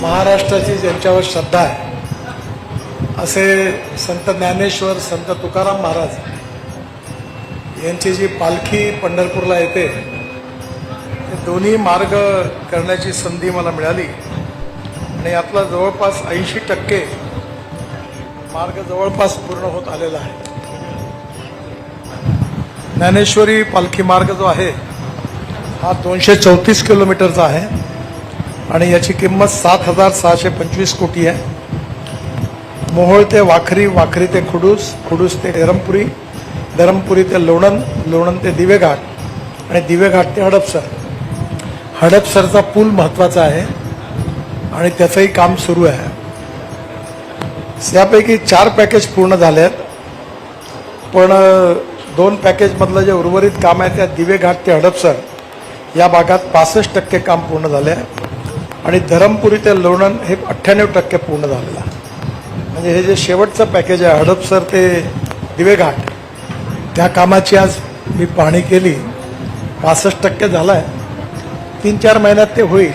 महाराष्ट्राची ज्यांच्यावर श्रद्धा आहे असे संत ज्ञानेश्वर, संत तुकाराम महाराज यांची जी पालखी पंढरपूरला येते ते दोन्ही मार्ग करण्याची संधी मला मिळाली आणि यातला जवळपास 80% मार्ग जवळपास पूर्ण होत आलेला आहे. ज्ञानेश्वरी पालखी मार्ग जो आहे हा 234 किलोमीटरचा आहे आणि याची किंमत 7,625 कोटी आहे. मोहोळ ते वाखरी, वाखरी ते खुडूस, खुडूस ते धरमपुरी, धरमपुरी ते लोणंद, लोणंद ते दिवेघाट आणि दिवेघाट ते हडपसर. हडपसरचा पूल महत्त्वाचा आहे आणि त्याचंही काम सुरू आहे. यापैकी 4 पॅकेज पूर्ण झाले आहेत, पण 2 पॅकेजमधलं जे उर्वरित काम आहे त्या दिवेघाट ते हडपसर या भागात 65% काम पूर्ण झाले आहे आणि धरमपुरी ते लोणंद हे 98% पूर्ण झालेलं आहे. म्हणजे हे जे शेवटचं पॅकेज आहे हडपसर ते दिवेघाट त्या कामाची आज मी पाहणी केली. 65% झालं आहे. 3-4 महिन्यात ते होईल.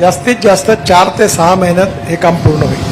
जास्तीत जास्त 4 ते 6 महिन्यात हे काम पूर्ण होईल.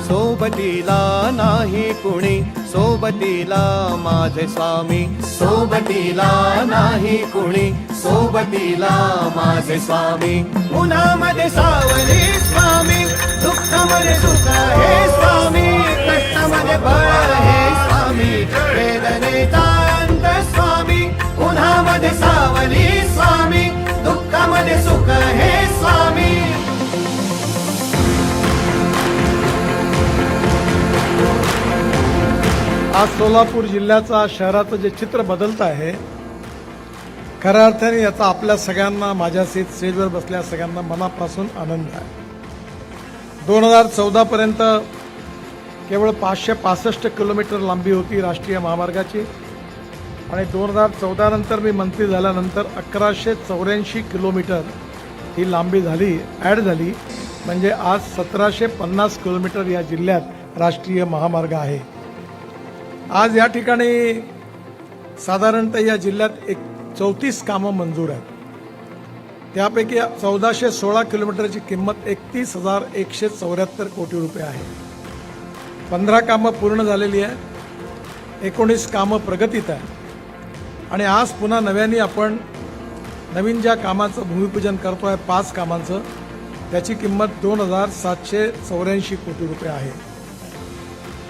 सोबतीला नाही कुणी, सोबतीला माझे स्वामी. सोबतीला नाही कुणी, सोबतीला माझे स्वामी. उन्हामध्ये सावली स्वामी, दुःखामध्ये सुख हे स्वामी, कष्टामध्ये बळ हे स्वामी, वेदनेचा अंत स्वामी. उन्हामध्ये सावली स्वामी, दुःखामध्ये सुख हे स्वामी. आज सोलापूर जिल्ह्याचा, शहराचं जे चित्र बदलत आहे खऱ्या अर्थाने याचा आपल्या सगळ्यांना, माझ्यासहित स्टेजवर बसल्या सगळ्यांना मनापासून आनंद आहे. 2014 पर्यंत केवळ 565 किलोमीटर लांबी होती राष्ट्रीय महामार्गाची आणि 2014 नंतर मी मंत्री झाल्यानंतर 1184 किलोमीटर ही लांबी झाली, ॲड झाली. म्हणजे आज 1750 किलोमीटर या जिल्ह्यात राष्ट्रीय महामार्ग आहे. आज या ठिकाणी साधारणतः या जिल्ह्यात 34 कामं मंजूर आहेत. त्यापैकी 1416 किलोमीटरची किंमत 31,174 कोटी रुपये आहे. 15 कामं पूर्ण झालेली आहे, 19 कामं प्रगतीत आहे आणि आज पुन्हा नव्याने आपण नवीन ज्या कामाचं भूमिपूजन करतोय 5 कामांचं, त्याची किंमत 2,784 कोटी रुपये आहे.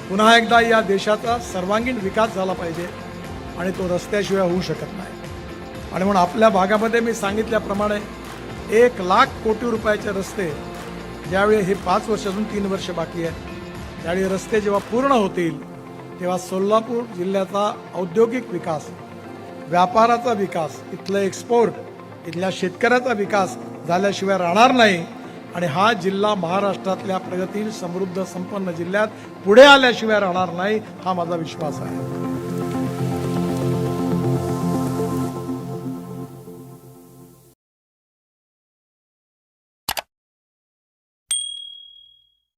पुन्हा एकदा या देशाचा सर्वांगीण विकास झाला पाहिजे आणि तो रस्त्याशिवाय होऊ शकत नाही. आणि म्हणून आपल्या भागामध्ये मी सांगितल्याप्रमाणे 1 लाख कोटी रुपयाचे रस्ते, ज्यावेळी हे 5 वर्षातून 3 वर्ष बाकी आहे, त्यावेळी रस्ते जेव्हा पूर्ण होतील तेव्हा सोलापूर जिल्ह्याचा औद्योगिक विकास, व्यापाराचा विकास, इथलं एक्सपोर्ट, इथल्या शेतकऱ्याचा विकास झाल्याशिवाय राहणार नाही आणि हा जिल्हा महाराष्ट्रातल्या प्रगतील, समृद्ध, संपन्न जिल्ह्यात पुढे आल्याशिवाय राहणार नाही, हा माझा विश्वास आहे.